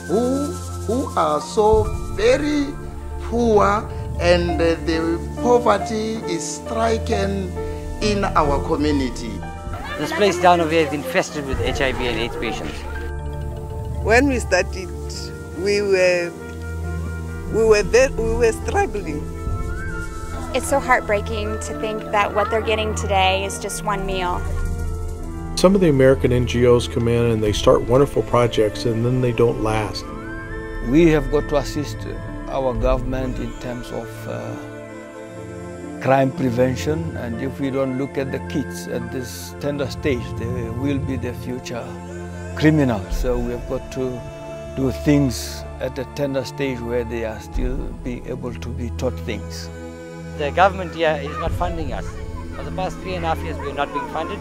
who are so very poor, and the poverty is striking in our community. This place down over here is infested with HIV and AIDS patients. When we started, we were struggling. It's so heartbreaking to think that what they're getting today is just one meal. Some of the American NGOs come in and they start wonderful projects and then they don't last. We have got to assist our government in terms of crime prevention, and if we don't look at the kids at this tender stage, they will be the future criminals. So we have got to do things at a tender stage where they are still being able to be taught things. The government here is not funding us. For the past 3.5 years we are not being funded.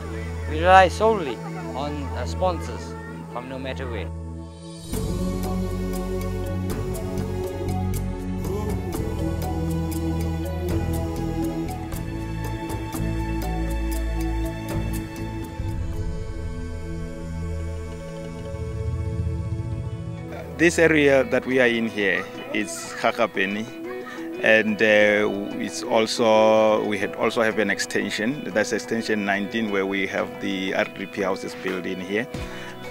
We rely solely on sponsors from no matter where. This area that we are in here is Sekgakgapeng, and it's also we also have an extension. That's extension 19, where we have the RDP houses built in here.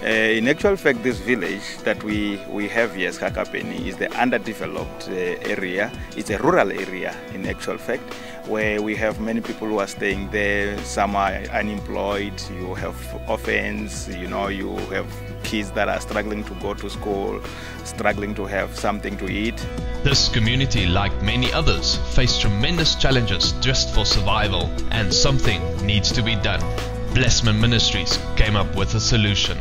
In actual fact, this village that we have here, Sekgakgapeng, is the underdeveloped area. It's a rural area in actual fact, where we have many people who are staying there. Some are unemployed, you have orphans, you have kids that are struggling to go to school, struggling to have something to eat. This community, like many others, face tremendous challenges just for survival, and something needs to be done. Blessman Ministries came up with a solution.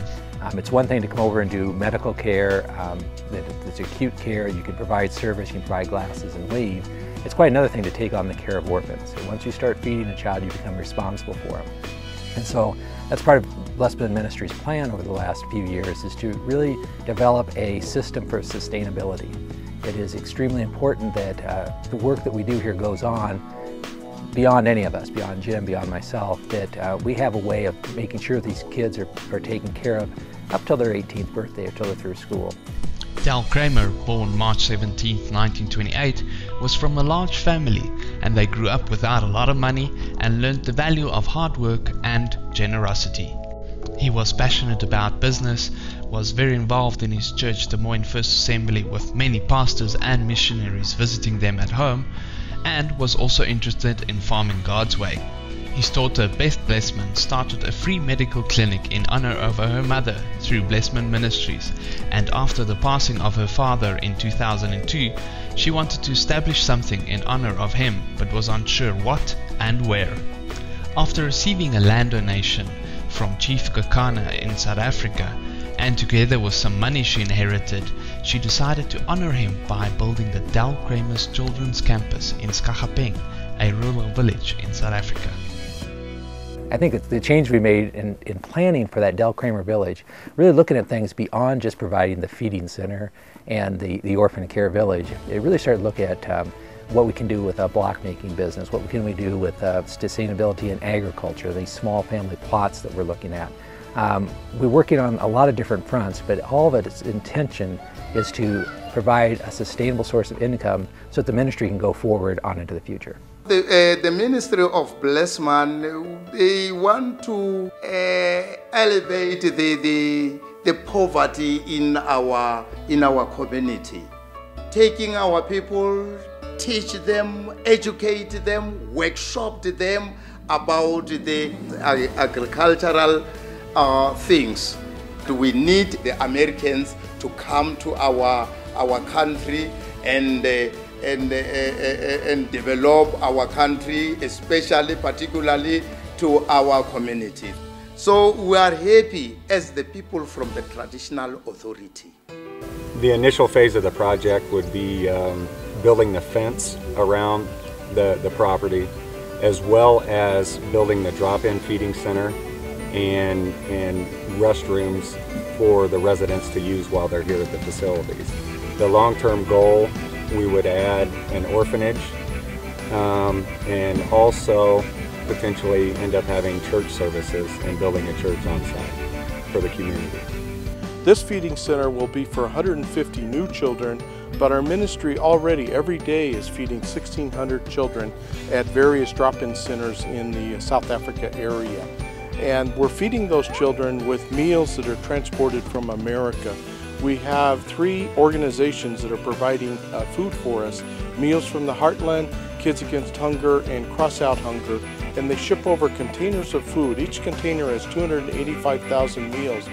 It's one thing to come over and do medical care, it's acute care, you can provide service, you can provide glasses and leave. It's quite another thing to take on the care of orphans. And once you start feeding a child, you become responsible for them. And so that's part of Blessman Ministries' plan over the last few years, is to really develop a system for sustainability. It is extremely important that the work that we do here goes on beyond any of us, beyond Jim, beyond myself, that we have a way of making sure these kids are taken care of up till their 18th birthday or till they're through school. Del Cramer, born March 17, 1928, was from a large family, and they grew up without a lot of money and learned the value of hard work and generosity. He was passionate about business, was very involved in his church, Des Moines First Assembly, with many pastors and missionaries visiting them at home, and was also interested in farming God's way. His daughter Beth Blessman started a free medical clinic in honor of her mother through Blessman Ministries, and after the passing of her father in 2002, she wanted to establish something in honor of him, but was unsure what and where. After receiving a land donation from Chief Kekana in South Africa, and together with some money she inherited, she decided to honor him by building the Del Cramer's Children's Campus in Sekgakgapeng, a rural village in South Africa. I think the change we made in planning for that Del Cramer village, really looking at things beyond just providing the feeding center and the orphan care village, it really started to look at what we can do with a block making business, what can we do with sustainability in agriculture, these small family plots that we're looking at. We're working on a lot of different fronts, but all of its intention is to provide a sustainable source of income so that the ministry can go forward on into the future. The Ministry of Blessman, they want to elevate the poverty in our community, taking our people, teach them, educate them, workshop them about the agricultural things. We need the Americans to come to our country and develop our country, particularly to our community. So we are happy as the people from the traditional authority. The initial phase of the project would be building the fence around the property, as well as building the drop-in feeding center and restrooms for the residents to use while they're here at the facilities. The long-term goal, we would add an orphanage and also potentially end up having church services and building a church on site for the community. This feeding center will be for 150 new children, but our ministry already every day is feeding 1,600 children at various drop-in centers in the South Africa area. And we're feeding those children with meals that are transported from America. We have 3 organizations that are providing food for us: Meals from the Heartland, Kids Against Hunger, and Cross Out Hunger. And they ship over containers of food. Each container has 285,000 meals.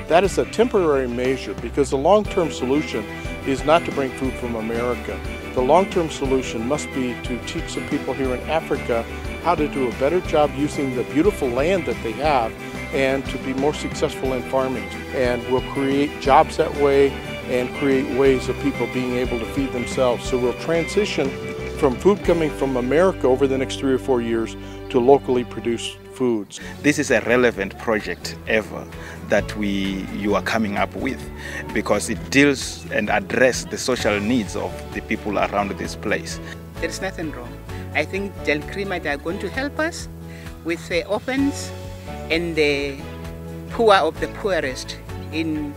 That is a temporary measure because the long-term solution is not to bring food from America. The long-term solution must be to teach the people here in Africa how to do a better job using the beautiful land that they have and to be more successful in farming. And we'll create jobs that way and create ways of people being able to feed themselves. So we'll transition from food coming from America over the next 3 or 4 years to locally produced foods. This is a relevant project ever that you are coming up with, because it deals and addresses the social needs of the people around this place. There's nothing wrong. I think Cramer, they are going to help us with the orphans and the poor of the poorest in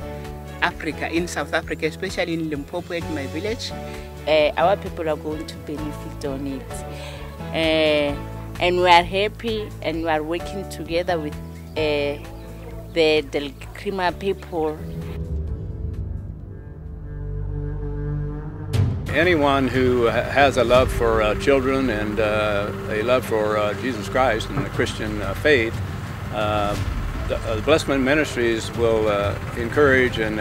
Africa, in South Africa, especially in Limpopo at my village. Our people are going to benefit on it. And we are happy and we are working together with the Cramer people. Anyone who has a love for children and a love for Jesus Christ and the Christian faith, the Blessman Ministries will encourage and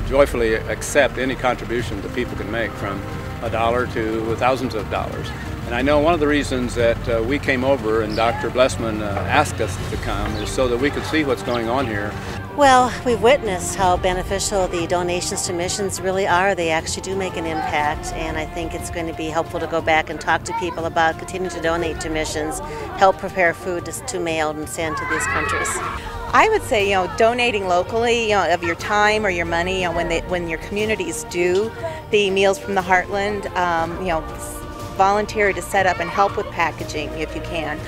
joyfully accept any contribution that people can make, from $1 to thousands of dollars. And I know one of the reasons that we came over and Dr. Blessman asked us to come is so that we could see what's going on here. Well, we've witnessed how beneficial the donations to missions really are. They actually do make an impact, and I think it's going to be helpful to go back and talk to people about continuing to donate to missions, help prepare food to mail and send to these countries. I would say, donating locally, of your time or your money, when your communities do the Meals from the Heartland, volunteer to set up and help with packaging if you can.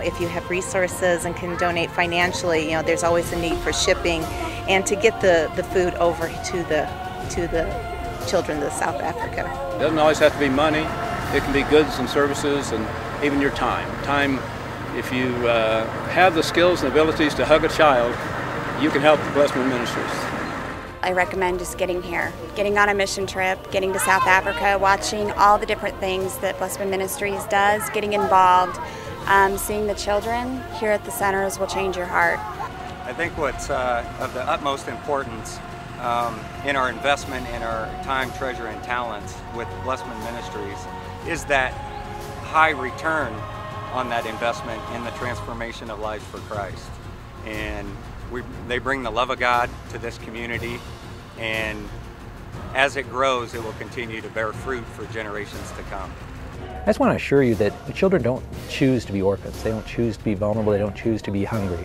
If you have resources and can donate financially, there's always a need for shipping and to get the food over to the children of South Africa. It doesn't always have to be money. It can be goods and services and even your time. If you have the skills and abilities to hug a child, you can help the Blessman Ministries. I recommend just getting here, getting on a mission trip, getting to South Africa, watching all the different things that Blessman Ministries does, getting involved, seeing the children here at the centers will change your heart. I think what's of the utmost importance in our investment in our time, treasure, and talents with Blessman Ministries is that high return on that investment in the transformation of lives for Christ. And they bring the love of God to this community, and as it grows, it will continue to bear fruit for generations to come. I just want to assure you that the children don't choose to be orphans. They don't choose to be vulnerable. They don't choose to be hungry.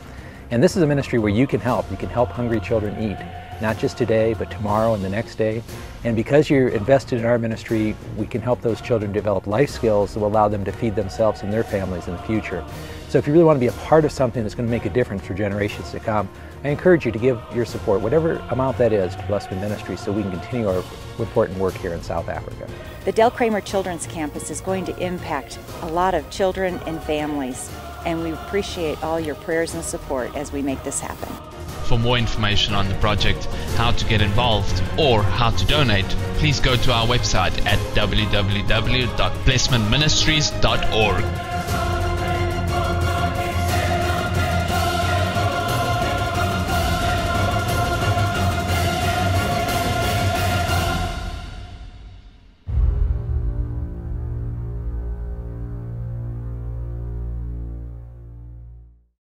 And this is a ministry where you can help. You can help hungry children eat, not just today, but tomorrow and the next day. And because you're invested in our ministry, we can help those children develop life skills that will allow them to feed themselves and their families in the future. So if you really want to be a part of something that's going to make a difference for generations to come, I encourage you to give your support, whatever amount that is, to Blessman Ministries so we can continue our important work here in South Africa. The Del Cramer Children's Campus is going to impact a lot of children and families, and we appreciate all your prayers and support as we make this happen. For more information on the project, how to get involved, or how to donate, please go to our website at www.blessmanministries.org.